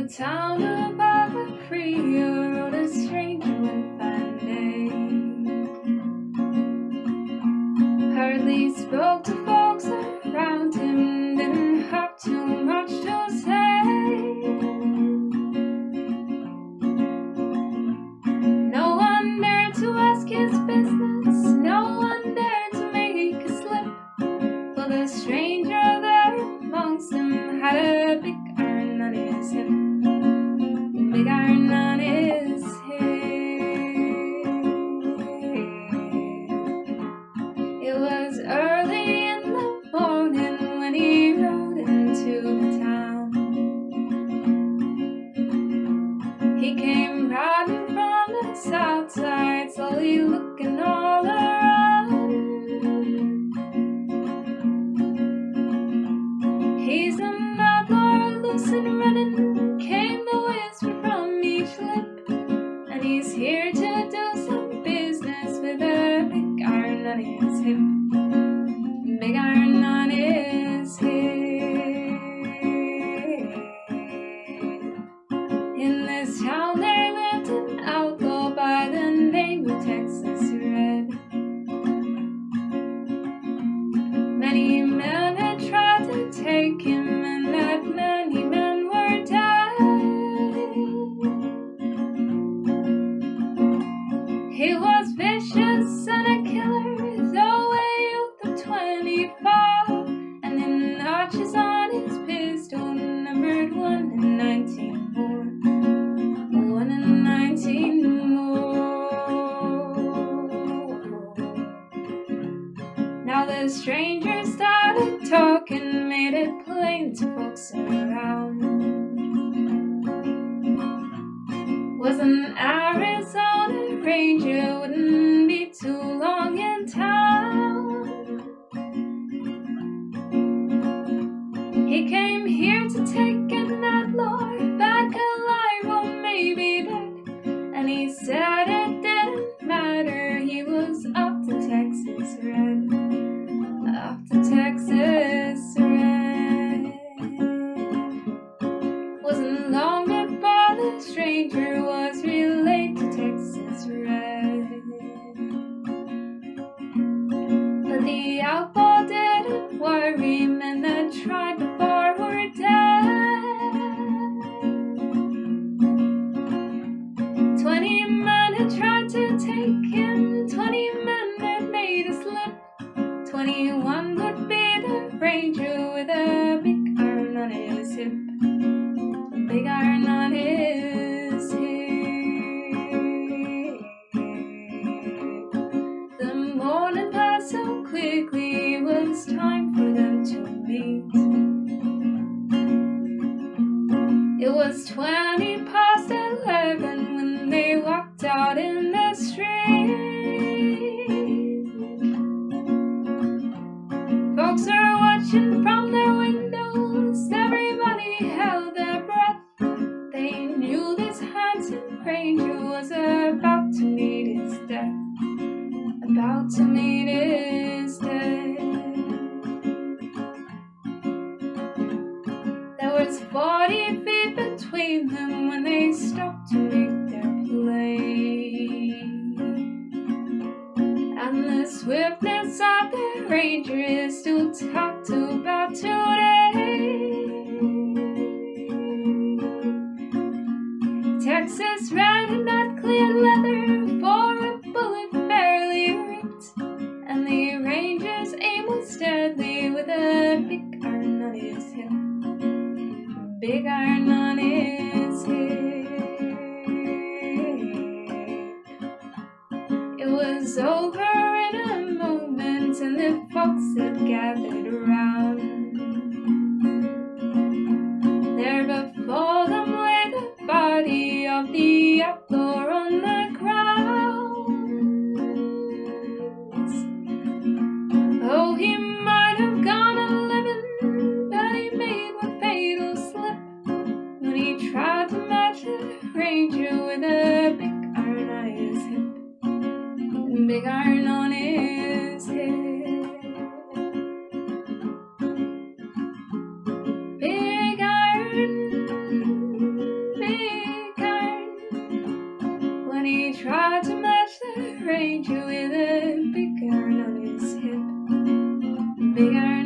the town of Agua Fria rode a stranger one fine day. Hardly spoke to folks around him, didn't have too much to say. No one dared to ask his business, no one dared to make a slip. But the stranger there amongst them had a big iron on his hip. Big iron on his hip. It was early in the morning when he rode into the town. He came riding from the south side, slowly looking all around. He's an outlaw, loose and running, came the whisper from each lip. And he's here to do some business with a big iron on his hip. Big iron on his hip. In this town there lived an outlaw by the name of Texas Red. Many men had tried to take him, and that many men were dead. He was vicious and a killer, though a youth of 24, and in notches on his pistol numbered 1 in 19 more. 1 in 19 more. Now the stranger started talking, made it plain to folks around. Was an Arizona ranger, wouldn't be too long in town. He came here to take an outlaw back alive or maybe dead, and he said it didn't matter, he was up to Texas Red. Up to Texas Red. Wasn't long before the stranger was relayed to Texas Red. But the outlaw didn't worry, men that tried before were dead. 20 men had tried to take him, 20 men had made a slip. 21 would be the ranger with a big iron on his hip. A big iron on his hip. The morning passed so quickly, it was time for them to meet. It was 20 past 11 when they walked out in the street. Folks are watching from their windows, everybody held their breath. They knew this handsome ranger was about to meet his death. About to meet his death. There was 40 feet between them when they stopped to make their play. And the swiftness of the ranger is still talked about today. Texas Red and that clear leather for a bullet barely ripped, and the ranger's aim was deadly with a big iron on his hip. Big iron on his hip. It was over in a moment, and the folks had gathered around. There before them lay the body of the outlaw on the ground. Oh, he might have gone a living, but he made one fatal slip. stranger with a big iron on his hip. Big iron